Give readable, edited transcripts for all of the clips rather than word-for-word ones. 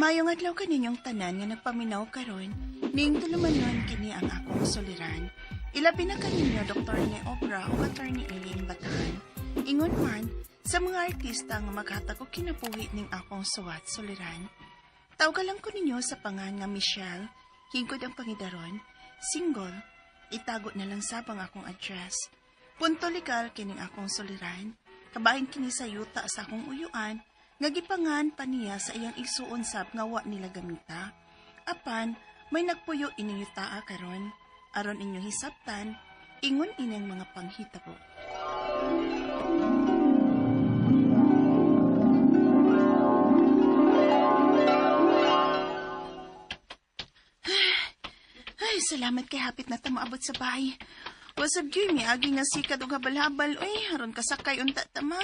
Mayong adlaw kaninyong tanan nga nagpaminaw karon, ning tulumanon kini ang akong soliran. Ilabi na kaninyo Dr. ni Obra o Attorney Elaine Batahan. Ingon man, sa mga artista nga maghatag og kinabuhi ning akong suwat soliran. Tawgalan ko ninyo sa pangan nga Michelle, hingkod ang pangidaron, single, itago na lang sabang akong address. Punto legal kining akong soliran, kabahin kini sa yuta sa akong uyuan, nga gipangan pa niya sa iyang igsuon sab nga wa nila gamita. Apan, may nagpuyo ining yutaa karon, aron inyo hisabtan, ingon ining mga panghitabo. Ay, salamat kay hapit na tamaabot sa bahay. Wasab gyud mi agi nga sikat og habal-habal, oy, aron kasakay unta tama.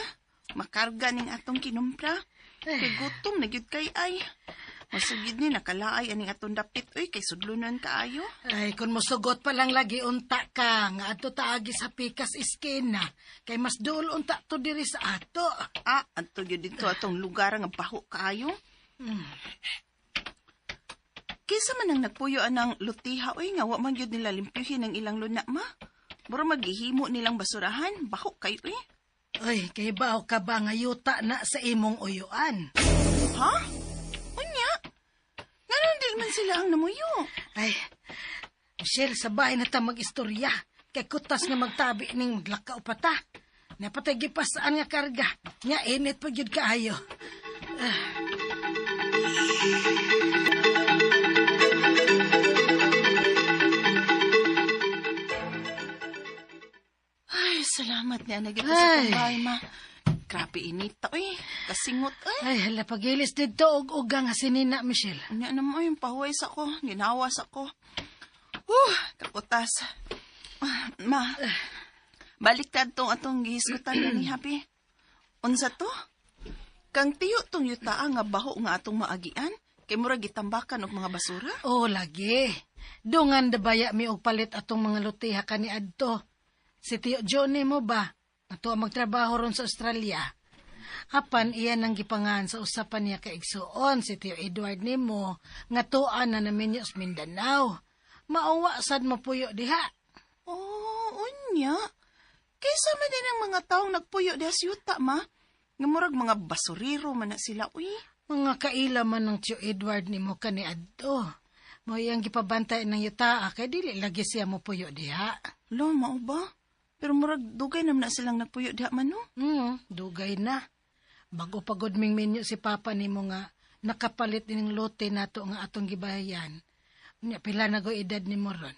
Makarga ning atong kinumpra. Kay gutom na gyud kay ay. Masugid ni nakalaay aning atong dapit, oy, kay sudlunan kaayo. Ay, kung mosugot pa lang lagi unta ka, nga ato taagi sa pikas iskina, kay mas duol unta to diri sa ato. Ah, anto gyud dito atong lugar nga baho kaayo. Kaysa man ang nagpuyo anang lutiha, oy, nga wa man gyud nila limpyuhin ang ilang luna, ma. Mura maghihimo nilang basurahan, baho kay, oy. Ay, kay bao ka ba nga yuta na sa imong uyuan? Ha? Unya? Ngayon di man sila ang namuyo. Ay, Michelle, sa bahay na ta mag-istorya. Kay kutas nga magtabi ning maglakaw pa ta. Napatay gipasaan nga karga. Nga init pa gyud kaayo. Ay, salamat niya na kita sa kumbay, ma. Grabe inita, oy. Kasingot, oy. Ay, hala, pagilis dito og-uga nga sinina, Michelle. Unya naman, yung pahuway sa ko. Ginawas ako. Kaputas. Ma, baliktad tong atong gihisgutan na ni Happy. Unsa to? Kang tiyo tong yutaa nga baho nga atong maagian, kay mura gitambakan og mga basura? Oo, lagi. Dungan dabaya mi og palit atong mga lutiha kani adto. Si Tio Johnny mo ba? Ato ang magtrabaho ron sa Australia. Apan iyan ang gipangan sa usapan niya kaigsuon si Tio Edward nimo nga tuan na namin sa Mindanao. Mauwa sad mo puyo diha. Oh, unya. Kaysa man din ang mga taong nagpuyo diha sa yuta, ma. Nga murag mga basuriro man na sila, uy. Mga kaila man ng Tio Edward nimo kani adto. Mo iyang gipabantay ng yuta kay dili lagi siya mo puyo diha. Lo, mao ba? Pero murag dugay naman na silang nagpuyo diha man, no? Dugay na. Bago pagod ming minyo si Papa nimo nga nakapalit ning lote nato nga atong gibahayan. Nya pila na go edad nimo ron.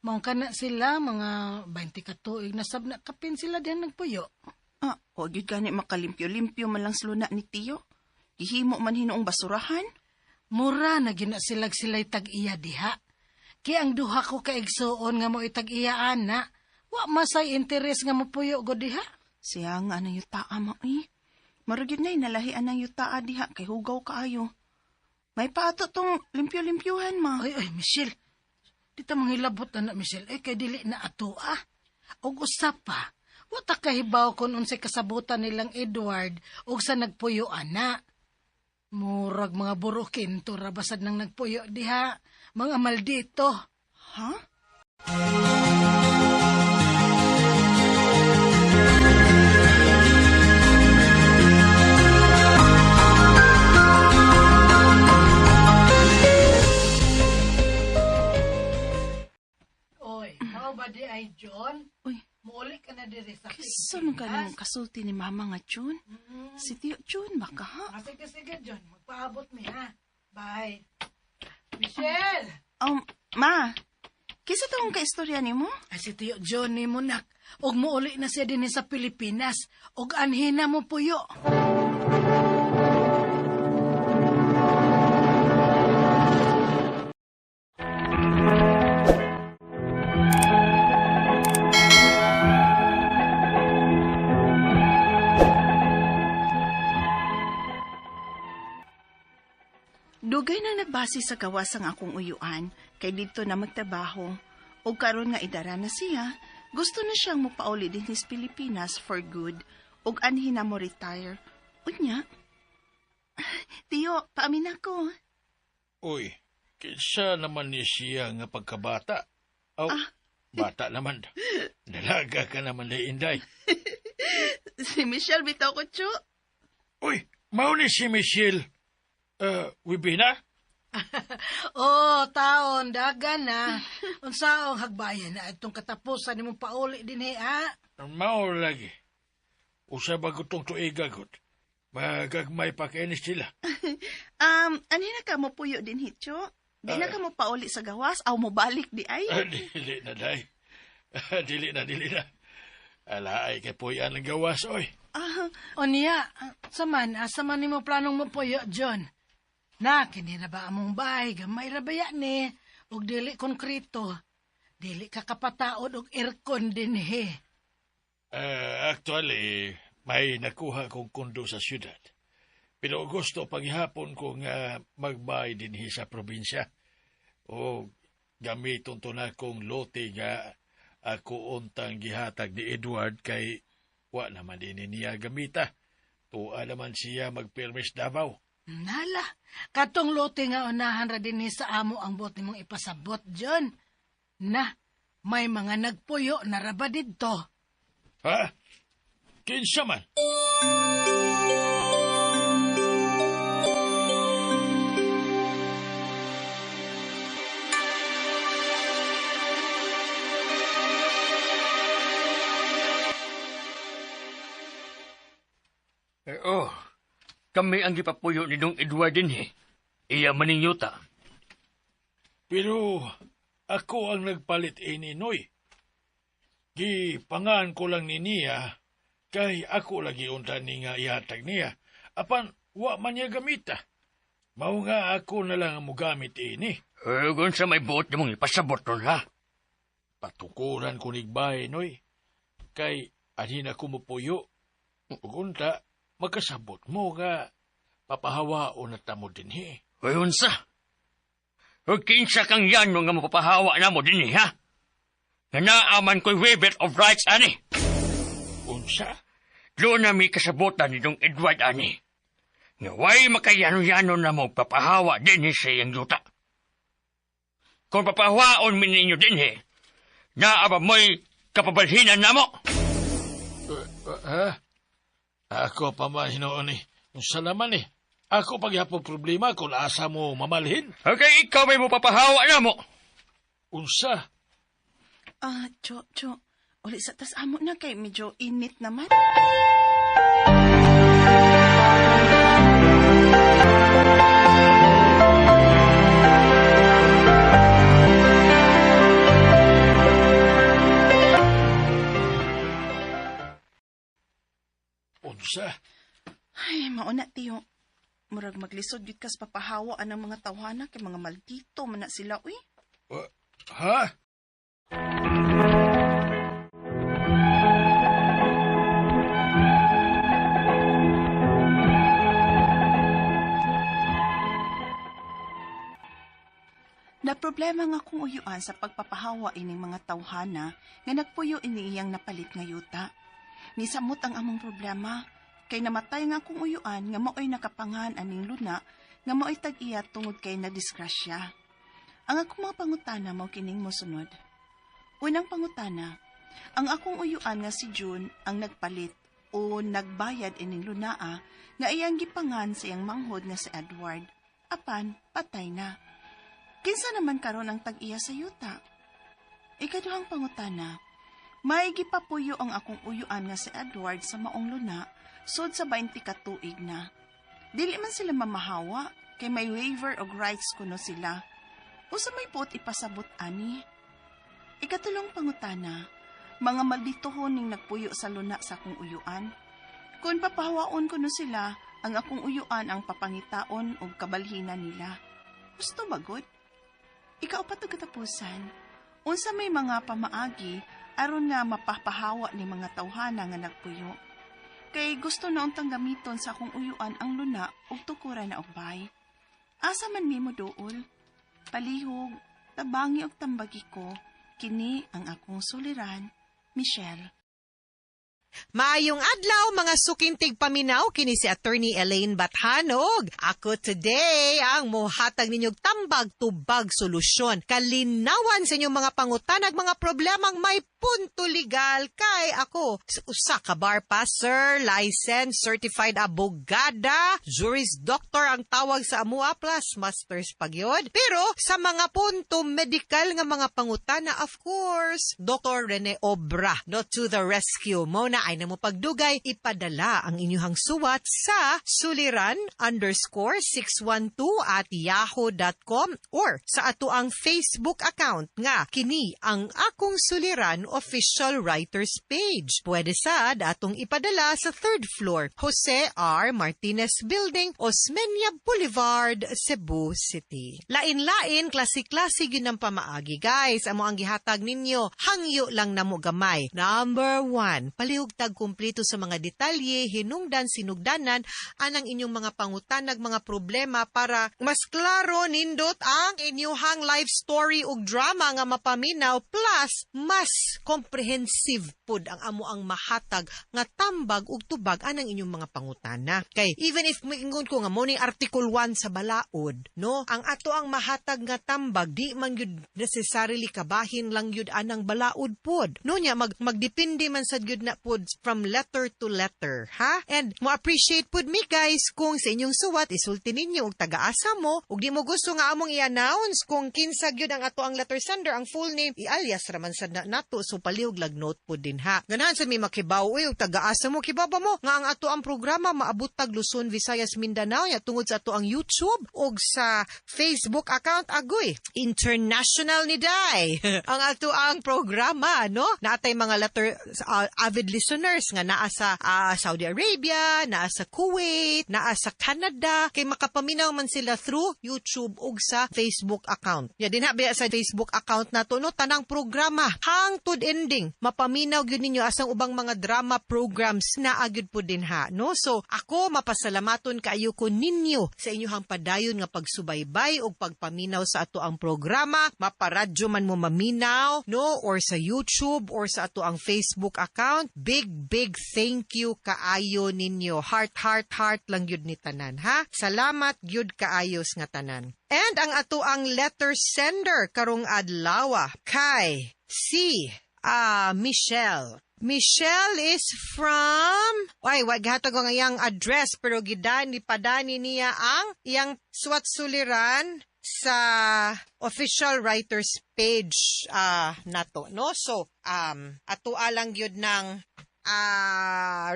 Mao kana sila mga 20 ka tuig na sab na kapin sila diyan nagpuyo. Ah, o gyud gani makalimpyo-limpyo man lang sluna ni Tiyo. Gihimo man hinoong basurahan. Mura na gina sila'y tag-iya diha. Kaya ang duha ko kaigsuon nga mo itag-iya ana, wa masay interes nga mo puyo go diha. Siya nga anang yutaa, ma, uy. Maragid na inalahian ng yutaa diha kay hugaw kaayo. May paato tong limpyo-limpyuhan, ma. Ay, Michelle. Di ta manghilabot na Michelle. Ay, kay dili na ato, ah. Og usap pa, wata kahibaw kung unsay kasabutan nilang Edward og sa nagpuyo, ana. Murag mga burukin to rabasad ng nagpuyo diha. Mga maldito. Ha? Oy, how ba di ay John? Uy, Muuli ka na diri sa kisa man ganang kasulti ni Mama nga June. Si Tiyo June, baka ha? Sige, John. Magpaabot mi, ha? Bye. Michelle! Ma, kisa tong kaistorya ni mo? Ay, si Tio Johnny mo, nak. Og muuli na siya din sa Pilipinas. Og anhina mo puyo. Dugay nang nagbase sa gawas ang akong uyuan, kay dito na magtrabaho. O karon nga idara na siya, gusto na siyang mupauli din sa Pilipinas for good, og anhin na mo retire. Unya, Tiyo, paamin ako. Uy, kinsa naman ni siya nga pagkabata? Aw, bata naman. Dalaga ka naman na Inday. Si Michelle bitaw ko, Chu. Uy, mao ni si Michelle. Wibina? Oh, taon, dagan na. Unsaong hagbayan na itong katapusan ni mong pauli din ha? Mao lagi. Usa ba gutong tuigagot? Magagmay pa kainis sila. Anina ka mo puyo din, Hitcho? Di na ka mo pauli sa gawas, aw mo balik di ay? Dili na, day. Dili na. Alaay kay puyan ang gawas, oy. O niya, saman ni mo planong mo puyo, John. Na, kini na ba among bahay, gamay rabaya ni, ug dili konkreto. Dili ka kapataod og aircon din he. Actually, may nakuha kong kondo sa syudad. Pero gusto paghihapon ko nga magbay din sa probinsya. O gamiton to na kong lote nga ako untang gihatag ni Edward kay wa naman din niya gamita. Tuwa naman siya magpermis Davao. Nala, katong lote nga unahan ra din sa amo ang bot nimong ipasabot, John. Na, may mga nagpuyo na raba didto. Ha? Kinsa man? Kami ang gipapuyo ni Dong Edward din Iya maning yuta. Pero ako ang nagpalit ini, Noy. Gipangan ko lang ni niya, kay ako lagi unta ni nga ihatag niya. Apan, wa man niya gamita. Mao nga ako na lang ang mugamit ini. Kung sa may buot mong ipasabot nun, ha? Patukuran ko nigbay, Noy. Kay, anin ako mupuyo. Ugunta, magkasabot mo nga papahawaon na tamo din, Unsa? O kinsa kang yano nga mapapahawa na mo din, ha? Nga naaman ko'y waiver of rights, ani. Unsa? Doon na may kasabotan ni Dong Edward, ani. Nga way makayano-yano na mo papahawa din sa iyang yuta. Kung papahawaon min ninyo din, naaba mo'y kapabalhinan na mo. Ako pa man hinoon Unsa naman Ako pagyapong problema kung asa mo mamalhin. Okay, ikaw may mo papahawa na mo. Unsa? Cho, uli sa tas amo na kay medyo init naman. Unsa? Ay, mauna, tiyo. Murag maglisod yun kas papahawa ang mga tawhana kay mga maldito man na sila, uy. Ha? Na problema nga kung uyuan sa pagpapahawa ining mga tawhana nga nagpuyo ini iyang napalit nga yuta. Nisamot ang among problema. Kay namatay nga akong uyuan nga maoy nakapangan aning luna nga maoy tag-iya tungod kay nadisgrasya. Ang akong mga pangutana mao kining mosunod. Unang pangutana, ang akong uyuan nga si June ang nagpalit o nagbayad ining lunaa nga iyang gipangan sa iyang manghod nga si Edward. Apan, patay na. Kinsa naman karon ang tag-iya sa yuta? Ikaduhang pangutana, may gipapuyo ang akong uyuan nga si Edward sa maong luna sud sa 20 ka tuig na. Dili man sila mamahawa, kay may waiver of rights kuno sila. Usa may puot ipasabot ani. Ikatulong pangutana, mga malditohon ning nagpuyo sa luna sa akong uyuan. Kung papahawaon kuno sila, ang akong uyuan ang papangitaon og kabalhinan nila. Gusto ba gud? Ikaapat na katapusan, unsa may mga pamaagi aron nga mapapahawa ni mga tawhana nga nagpuyo. Kay gusto na untang gamiton sa akong uyuan ang luna ug tukuran na og bay. Asa man nimo duol? Palihog, tabangi og tambagi ko, kini ang akong suliran, Michelle. Maayong adlaw mga sukintig paminaw kini si Attorney Elaine Bathanog. Ako today ang mohatag ninyong tambag-tubag solusyon. Kalinawan sa inyong mga pangutanag mga problemang may punto legal kay ako. Usa ka bar passer, licensed, certified abogada, juris doctor ang tawag sa amua plus masters pagyod. Pero sa mga punto medical nga mga pangutana, of course, Dr. Rene Obra, no, to the rescue. Mona ay namo pagdugay, ipadala ang inyong suwat sa suliran_612@yahoo.com or sa ato ang Facebook account nga kini ang akong suliran official writers page. Pwede sad atong ipadala sa 3rd floor, Jose R. Martinez Building, Osmeña Boulevard, Cebu City. Lain-lain, klase-klase yun ang pamaagi. Guys, amo ang gihatag ninyo, hangyo lang namo gamay. Number 1, palihugtag kumplito sa mga detalye, hinungdan, sinugdanan, anang inyong mga pangutanag, mga problema para mas klaro nindot ang inyuhang life story ug drama nga mapaminaw plus mas comprehensive pud ang amo ang mahatag nga tambag ug tubag anang inyong mga pangutana. Kay even if moingon ko nga mo ni Article 1 sa balaod, no, ang ato ang mahatag nga tambag di man gyud necessarily kabahin lang gyud anang balaod pud. No nya magdepende man sad gyud na pud from letter to letter, ha? And mo appreciate pud mi guys kung sa inyong suwat isulti ninyo og taga-asa mo ug di mo gusto nga among i-announce kung kinsa gyud ang ato ang letter sender, ang full name i-alias raman sad nato, so palihog lag note po din ha. Ganahan sa mi makibaw og taga-asa mo kibaba mo nga ang ato ang programa maabot tag Luzon, Visayas, Mindanao ya tungod sa ato ang YouTube og sa Facebook account agoy international ni day ang ato ang programa, no? Naatay mga letter avid listeners nga naa sa Saudi Arabia, naa sa Kuwait, naa sa Canada, kay makapaminaw man sila through YouTube ug sa Facebook account. Ya dinha biya sa Facebook account nato, no, tanang programa hangtod ending mapaminaw gyud ninyo asang ubang mga drama programs na agyud po din ha, no? So ako mapasalamaton kaayo ko ninyo sa inyong padayon nga pagsubaybay ug pagpaminaw sa ato ang programa, maparadyo man mo maminaw, no, or sa YouTube or sa ato ang Facebook account. Big thank you kaayo ninyo. Heart lang gyud ni tanan ha. Salamat gyud kaayos nga tanan. And ang ato ang letter sender karong adlaw kay si Michelle. Michelle is from... Ay, wag hatag ang iyang address pero padani niya ang iyang suwat suliran sa official writers page nato, no? So, ato alang gyud ng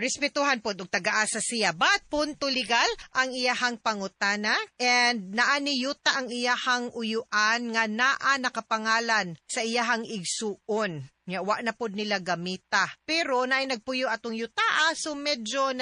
respetuhan po og taga-asa siya, but punto legal ang iyahang pangutana and naani yuta ang iyahang uyuan nga naa nakapangalan sa iyahang igsuon. Nga wa na pod nila gamita. Pero naay nagpuyo atong yuta, so medyo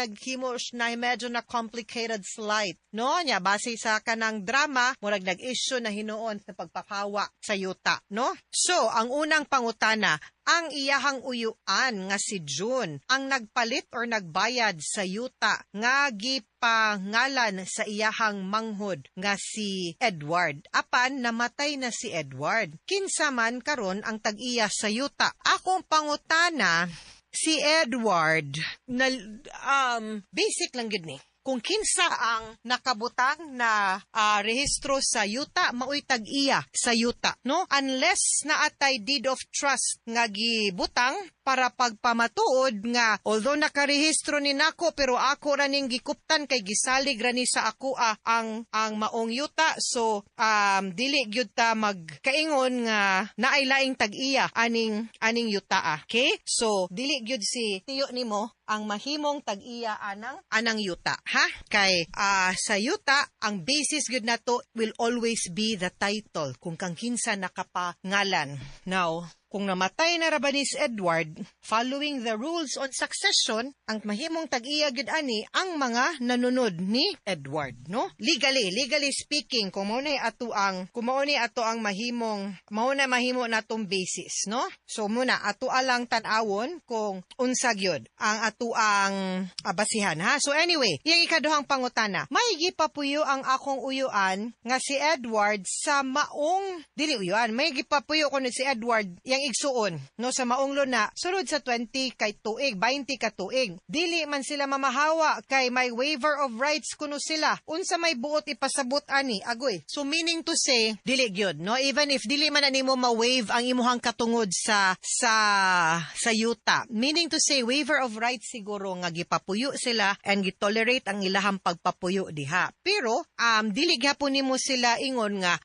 medyo na complicated slight. No, nya base sa kanang drama, murag nag-issue na hinuon sa pagpapawa sa yuta, no? So, ang unang pangutana, ang iyahang uyuan nga si June ang nagpalit or nagbayad sa yuta nga gipangalan sa iyahang manghod nga si Edward. Apan namatay na si Edward. Kinsa man karon ang tag-iya sa yuta. Akong pangutana, si Edward na basic lang gid ni. Kung kinsa ang nakabutang na rehistro sa yuta, maoy tag-iya sa yuta, no? Unless naatay deed of trust nga gibutang para pagpamatuod nga although nakarehistro ni nako pero ako ra ning gikuptan kay gisalig ra ni sa ako ang maong yuta, so dili gyud ta magkaingon nga naay laing tag-iya aning yuta. Okay? So dili gyud si tiyo nimo ang mahimong tag-iya anang yuta, ha? Kay sa yuta ang basis gyud nato will always be the title kung kang kinsa nakapangalan. Now, kung namatay na Rabanis Edward, following the rules on succession, ang mahimong tag-iya gyud ani ang mga nanunod ni Edward, no? Legally speaking, kung mao ni ato ang mahimong mahimo natong basis, no? So muna ato alang tan-awon kung unsa gyud ang ato ang basihan, ha? So anyway, yang ikaduhang pangutana, may gipapuyo ang akong uyuan nga si Edward sa maong dili uyuan, may gipapuyo ko si Edward yang akong igsuon, no, sa maong luna, sulod sa 20 kay tuig, 20 ka tuig. Dili man sila mamahawa kay may waiver of rights kuno sila. Unsa may buot ipasabot ani, agoy. So meaning to say, dili gyud, no, even if dili man na nimo ma-waive ang imuhang katungod sa yuta. Meaning to say, waiver of rights siguro nga gipapuyo sila and gitolerate ang ilahang pagpapuyo diha. Pero dili gyapon nimo sila ingon nga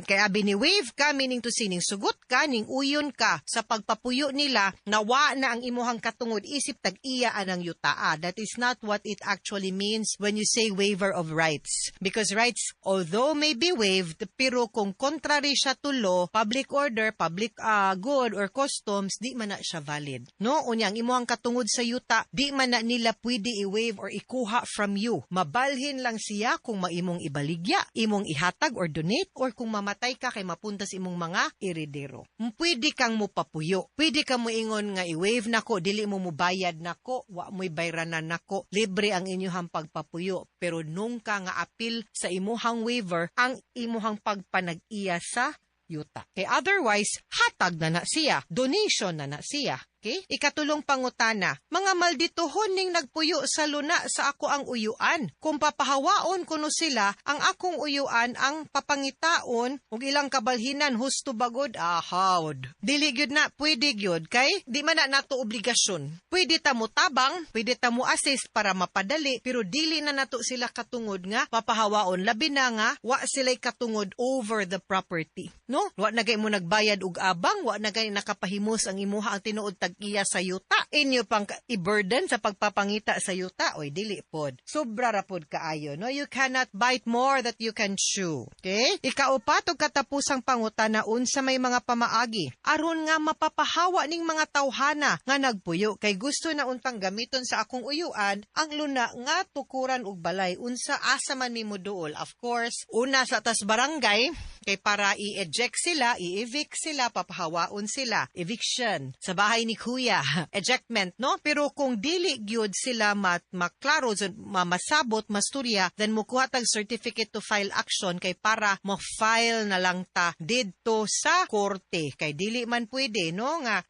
kay abi ni waive ka, meaning to say ning sugot ka, ning uyon ka sa pagpapuyo nila, nawa na ang imuhang katungod isip tag-iya anang yutaa. That is not what it actually means when you say waiver of rights. Because rights, although may be waived, pero kung contrary siya to law, public order, public good or customs, di man na siya valid. No? Unya, ang imuhang katungod sa yuta, di man na nila pwede i-waive or ikuha from you. Mabalhin lang siya kung maimong ibaligya, imong ihatag or donate, or kung mamatay ka kay mapuntas imong mga iridero. Pwede kang mo papuyo. Pwede kang mo ingon nga i-waive nako, dili mo mubayad nako, wa mo'y bayranan nako. Libre ang inyuhang pagpapuyo. Pero nung ka nga apil sa imuhang waiver, ang imuhang pagpanag-iya sa yuta. Kay otherwise, hatag na siya. Donation na siya. Okay? Ikatulong pangutana, mga maldituhon ning nagpuyo sa luna sa ako ang uyuan. Kung papahawaon kuno sila, ang akong uyuan ang papangitaon ug ilang kabalhinan husto bagod ahawd. Dili gyud na pwede gyud kay di man na nato obligasyon. Pwede ta mo tabang, pwede ta mo assist para mapadali, pero dili na nato sila katungod nga papahawaon, labi na nga wa sila'y katungod over the property. No? Wa na gay mo nagbayad og abang, wa na gay nakapahimos ang imuha ang tinuod iya sa yuta. Inyo pang i-burden sa pagpapangita sa yuta. Oy, dili pod. Sobra ra pod kaayo. No? You cannot bite more that you can chew. Okay? Ikaupat og katapusang pangutana unsa may mga pamaagi. Aron nga mapapahawa ning mga tawhana nga nagpuyo. Kay gusto na untang gamiton sa akong uyuan, ang luna nga tukuran og balay. Unsa asa man nimo duol. Of course, una sa tas barangay, kay para i-eject sila, i-evict sila, papahawaon sila. Eviction. Sa bahay ni kuya, ejectment, no? Pero kung dili gyud sila maklaro, masabot, masturya, then mukuha tag certificate to file action kay para mo-file na lang ta didto sa korte. Kay dili man pwede, no? Nga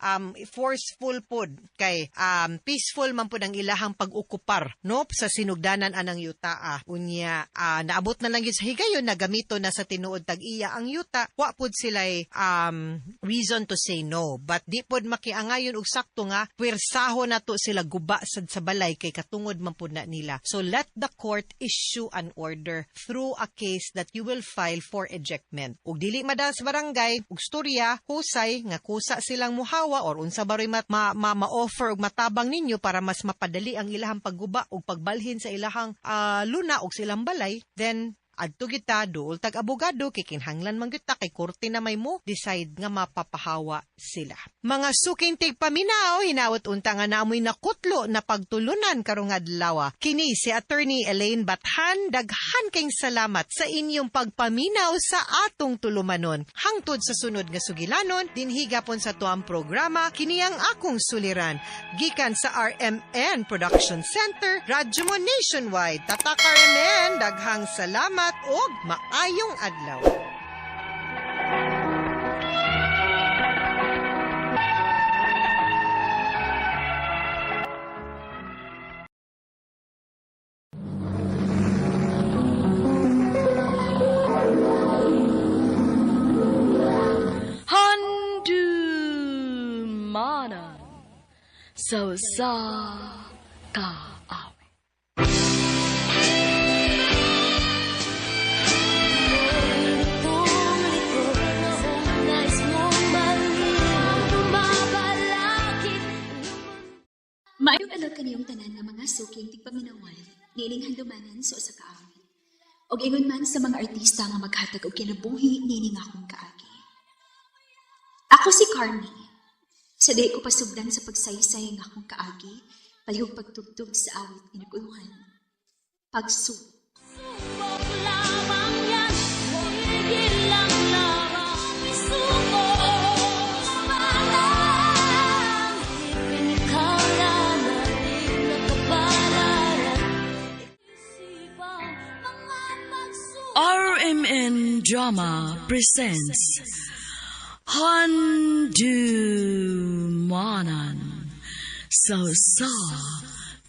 forceful pod. Kay peaceful man pod ang ilahang pag-ukupar, no? Sa sinugdanan anang yuta. Unya, naabot na lang yun sa higayon na gamito na sa tinuod tag-iya ang yuta, wa pod sila'y reason to say no. But di pod makiangayon og sakto nga pwersaho na to sila guba sad sa balay kay katungod man pud na nila. So let the court issue an order through a case that you will file for ejectment. Ug dili madal sa barangay ug storya husay nga kusa silang muhawa or unsa baroy ma-offer og matabang ninyo para mas mapadali ang ilahang pagguba ug pagbalhin sa ilahang luna ug silang balay, then adto kita duol tag abogado kikinhanglan man kita kay korte na may mo decide nga mapapahawa sila. Mga suking tigpaminaw, hinawat unta nga naamoy nakutlo na pagtulunan karong adlaw. Kini si Attorney Elaine Bathan, daghan kayong salamat sa inyong pagpaminaw sa atong tulumanon. Hangtod sa sunod nga sugilanon, dinhigapon sa tuang programa, kini ang akong suliran. Gikan sa RMN Production Center, Radyo Mo Nationwide. Tatak RMN, daghang salamat og maayong adlaw. Handumana so sa ka. Maayong adlaw kaniyong tanan nga mga suking tigpaminawan, nining handumanan sa usa ka awit. Og ingon man sa mga artista nga maghatag og kinabuhi nining akong kaagi. Ako si Carmi. Sa di ko pasugdan sa pagsaysay nga akong kaagi, palihog pagtugtog sa awit inuguluhan. Pagsuot. RMN Drama presents Han Handumanan sa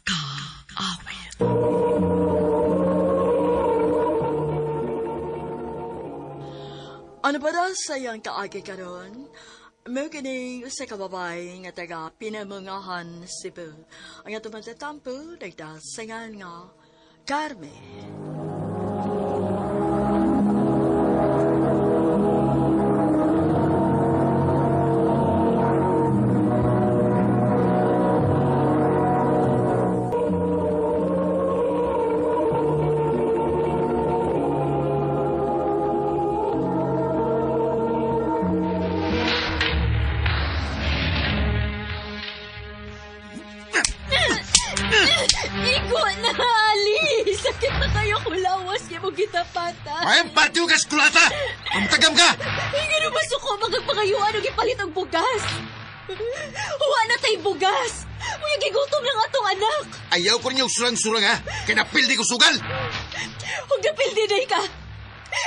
kaawit. Ano ba daw sayang kaagi karon? May kini sa kababay nga taga Pinamungahan, Cebu. Ang ato matatampo, nagdasangan nga Carmen. Igo na, Ali! Sakit na kayo kung lawas kayo mong gitapata. Ay, patiw ka, skulata! Amtagam ka! Hindi na masuko magpangayuan o gipalit ang bugas. Huwa na tayo bugas. May gigutom ng atong anak. Ayaw ko niyo surang-surang, ha? Kinapildi ko sugal! Huwag napildi na ka.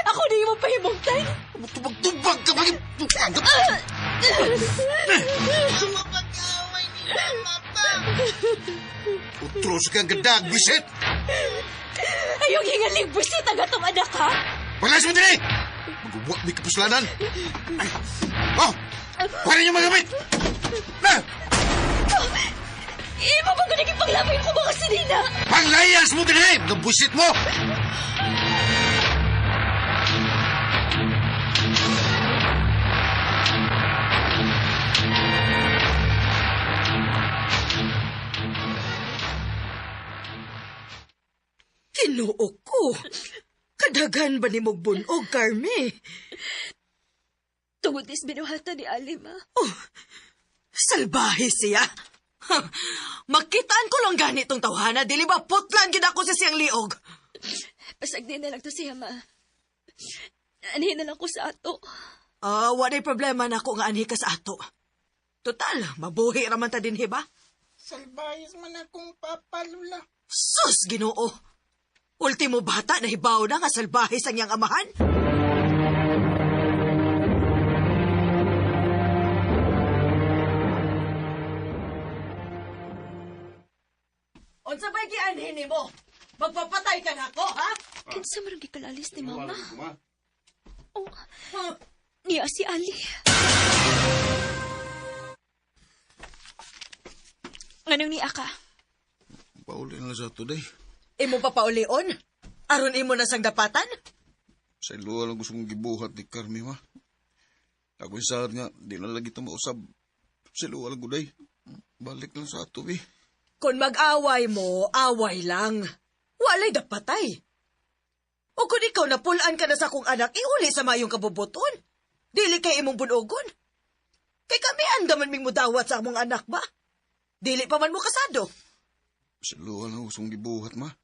Ako na yung mapahimungtan. Tubag-tubag ka, maging tukanggap! Utros kang gadag, bisit! Ayong hingaling busit ang atong anak, ha? Balas mo din eh! Magbubuak may kapuslanan! Ay. Oh! Pwede niyo magamit! Na! Iba ba ko naging paglabay ko mga sinina? Panglayas mo din eh! Mga busit mo! Kinuo ko. Kadagan ba ni mong bunog, Carme? Tungod is binuhata ni Ali, ma. Oh, salbahe siya. Makitaan ko lang ganitong tawhana, dili ba putlan gid ako sa siyang liog. Pasagdi na lang to siya, ma. Anihin na lang ko sa ato. Walay problema na ako nga anhi ka sa ato. Total, mabuhi raman ta din, ba? Salbayas man akong papalula. Sus, Ginoo! Ultimo bata na hibaw na nga salbahe sa niyang amahan. Unsa ba'y gianhin mo? Magpapatay ka na ako, ha? Kinsa marang gikalalis ni mama? Oh, niya si Ali. Anong niya ka? Pauli na sa today. Imo pa paulion? Aron imo na sang dapatan? Sa iluwa lang gusto kong gibuhat ni Carmi, ma. Ako isaad nga, di na lagi ito mausab. Sa iluwa lang guday. Balik lang sa ato, eh. Kung mag-away mo, away lang. Walay dapatay. O kung ikaw napulaan ka na sa akong anak, iuli sa mayong kabubuton. Dili kay imong bunogon. Kay kami andaman ming mudawat sa among anak ba? Dili pa man mo kasado. Sa iluwa lang gusto kong gibuhat, ma.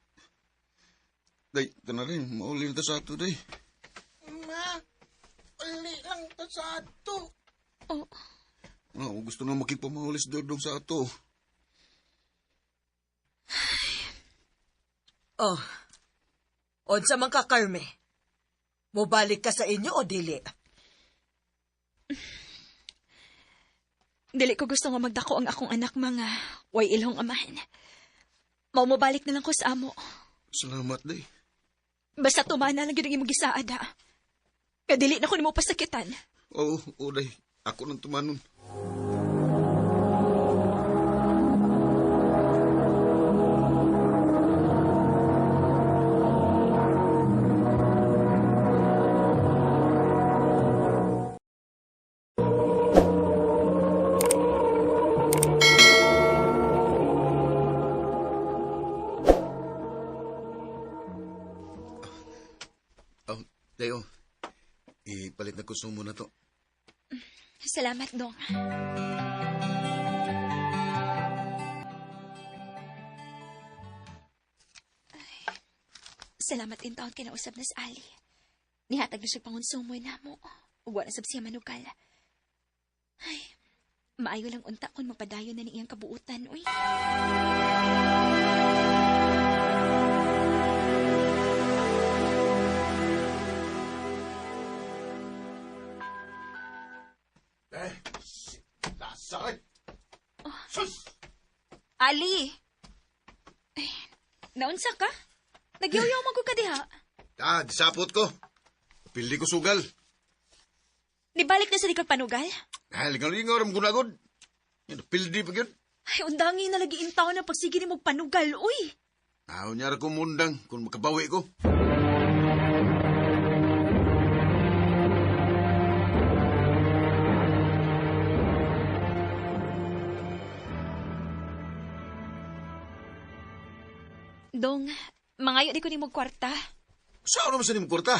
Day, ito na rin. Mauli na sa ato, day. Ma, uli lang to sa ato. Oh, No, gusto na makipamahulis dodong sa ato. Oh, unsa man ka, Carme? Mobalik ka sa inyo o dili? dili ko gusto nga magdako ang akong anak, mga way ilong amahan. Mabalik na lang ko sa amo. Salamat, day. Basta tumana lang yun ang imong gisaad, ha? Kadili na ko ni mo pasakitan. Oo, day. Ako nang tumanon. Dayo, ipalit na konsumo na to. Salamat, Dong. Ay, salamat din taon kinausap na sa Ali. Nihatag na siya pangonsumoy na mo. Uwa na sab siya manukal. Ay, maayo lang unta kung mapadayon na ni iyang kabuutan, uy. Sakit! Sus! Ali! Ay, naunsa ka? Nagyaw-yaw mo ka diha. Disapot ko. Pildi ko sugal. Nibalik na sa di panugal? Lingaw-lingaw ram gunagod. Pildi pa yun. Ay, undangi na lagi intaw na pagsige ni mong panugal, uy. Nyara ko mundang kung makabawi ko. Dong, mangayo di ko ni mong kwarta. Saan naman sa nimong kwarta?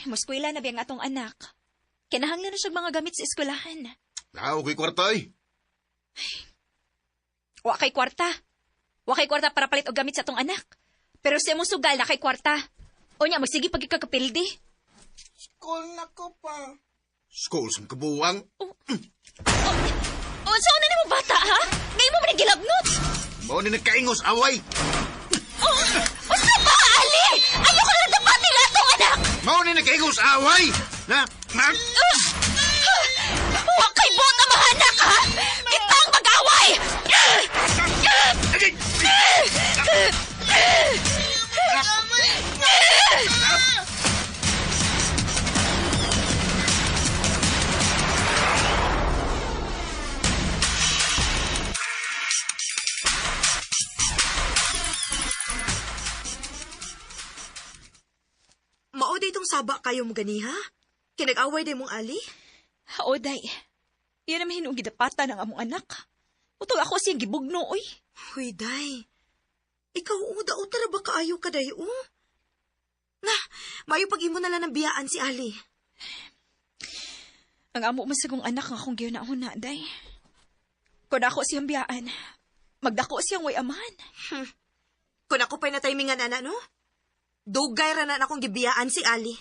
Muskwila na biyang atong anak. Kinahanglan na siya mga gamit sa eskwelahan. Okay kwarta eh. Wa kay kwarta. Wa kay kwarta para palit og gamit sa atong anak. Pero sa imong sugal na kay kwarta. O niya, magsige pagkikakapildi. School na ko pa. School sa kabuwang. O, saan na ni mo bata, ha? Ngayon mo man gilagnot. Mao ni nagkaingos away. Basta ba, Ali? Ayoko na dapat nila atong anak. Mao ni nagkaingos away. Wa kay buta mahanak, ha? Kita ang mag-away. Mao day itong saba kayo mo ganiha? Kinag-away day mong ali? Oday, yan naman hinong gidapatan ng among anak. Utog ako siyang gibugno, oy. Huy, day. Ikaw uda-utara ba kaayo ka, day, Na, mayo pag-imo na lang ng biyaan si Ali. Ang amo man sa kong anak nga akong giyuna-una, day. Kung ako siyang biyaan, magdako siyang way amahan. Kung ako pa'y natimingan, no? Dugay ra na akong gibiyaan si Ali.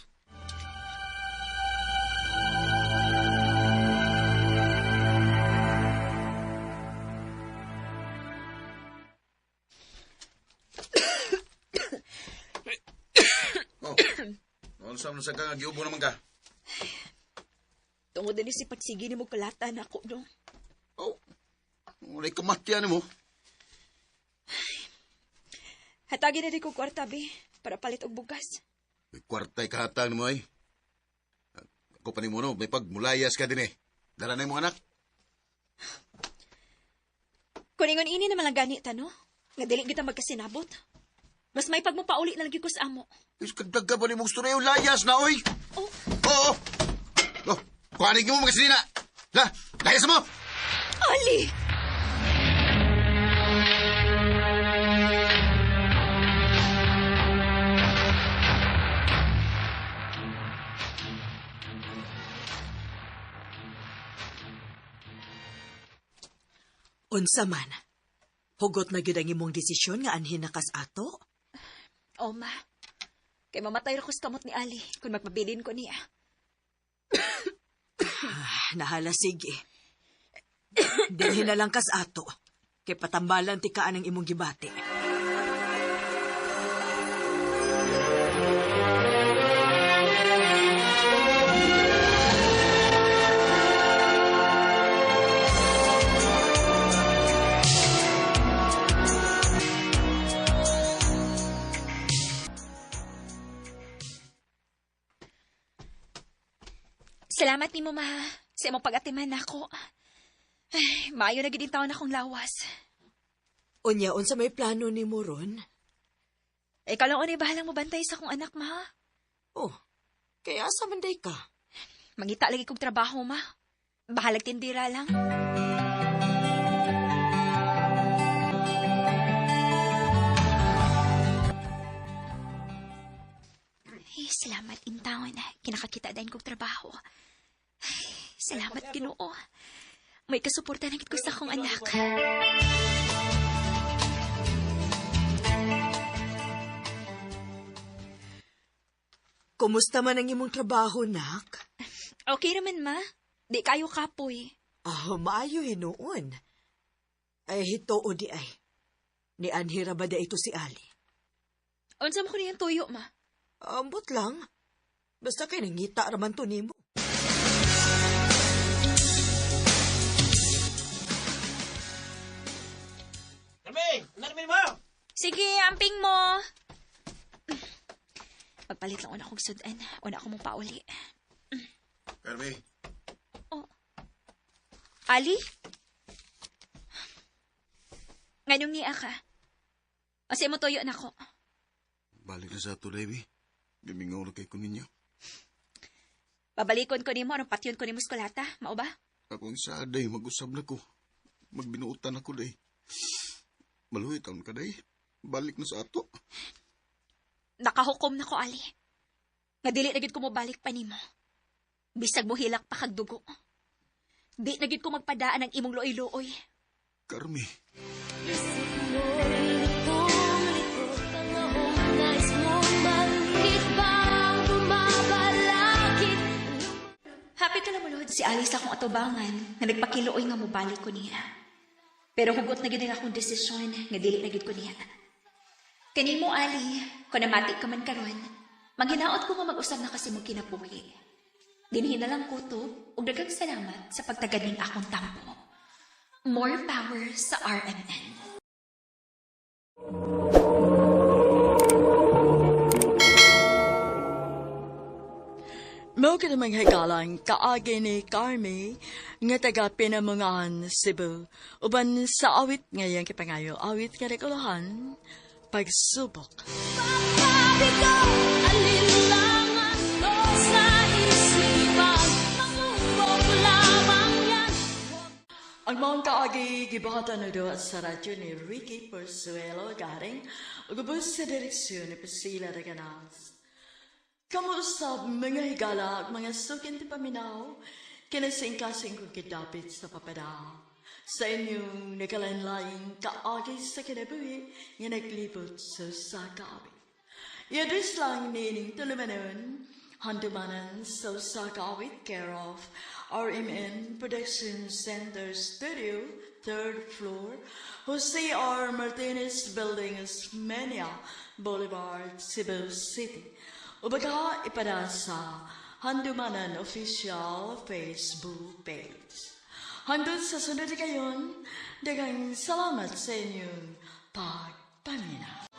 Saan na sa kang giubo naman ka? Tungod din si pagsige ni mo kalatan ako, no? Wala kamatyan mo. Hatagin na rin ko kwarta, be, para palit og bugas. May kwartay kahatang mo ay. Ako pa ni mo, no? May pagmulayas ka din eh. Dala na yung mga anak. Kuningon ini naman lang ganit, no? Nga dili kita magkasinabot. Mas may pagmupauli na lagi ko sa amo. Is kagdaga ba ni mong storyo layas na, oy? Oo. Kuhanin mo mga sinina. Layas mo! Ali! Unsa man? Hugot na gyud ang imong desisyon nga anhin nakas ato? O, ma. Kay mamatay ra ko sa kamot ni Ali kung magpabilin ko niya. Nahala, sige. Dilhin na lang kas ato. Kay patambalan tikaan ang imong gibati. Salamat ni mo, ma. Sa imong pag-atiman ako. Ay, maayo na gid taon akong lawas. Unya, unsa may plano ni mo ron? Ikaw lang unay bahalang mabantay sa akong anak, ma. Kaya asa man day ka? Mangita lagi kong trabaho, ma. Bahalag tindira lang. Ay, salamat intawan. Kinakakita din kong trabaho. Ay, salamat, Ginoo. May kasuporta na ko sa akong anak. Kumusta man ang imong trabaho, nak? Okay naman, ma. Di kayo kapoy. Maayo hinuon. Ay, hito o di ay. Ni Anhira ba da ito si Ali? Unsa mo ko niyang tuyo, ma? Ambot lang. Basta kay nangita raman to nimo. Sige, amping mo. Magpalit lang una kong sudan. Una akong mong pauli. Carmi, Ali? Nganong niya ka? Kasi mo tuyo na ko. balik na sa ato, Davy. Gimingaw na kay ko ninyo. Babalikon ko ni mo, anong patyon ko ni Muskulata. Mao ba? Akong sa day, mag-usab na ko. Magbinuutan ako, day. Maluhi taon ka, day. Balik na sa ato. Nakahukom na ko, Ali. Nga dili na gid ko mo balik pa nimo. Bisag mo hilak pa kag dugo. Di na gid ko magpadaan ang imong luoy-luoy. Carmi, Hapit na mulod si Ali sa akong atubangan nga nagpakiluoy nga mobalik ko niya. Pero hugot na gid ang akong desisyon nga dili na gid ko niya. Kanimo Ali, kung namati ka man karon, maghinaot ko nga mag-usab na kasi mo kinabuhi. Dinhi na lang kutob ug daghang salamat sa pagtaganing akong tampo. More power sa RMN. Mao ka namang hagalang kaagi ni Carmi nga taga Pinamungan, Cebu. Uban sa awit ngayang kipangayo, awit nga nagulahan, pagsubok. Ang mga kaagi gibahatan na doon sa radyo ni Ricky Porzuelo garing ugubos sa direksyon ni Priscilla Reganas. Kamuusap mga higala at mga sukin ti paminaw, kinasing-kasing kong kidapit sa papadaw. Sa inyong nakalanlaing kaagi sa kinabuhi, nga naglibot sa kaawit. Yadris lang nining tulumanon, handumanan sa kaawit, care of RMN Production Center Studio, 3rd floor, Jose R. Martinez Building, Osmeña Boulevard, Cebu City. Ubaga ipada sa Handumanan Official Facebook page. Handun sa sunod kayon, dagang salamat sa inyong pagpaminaw.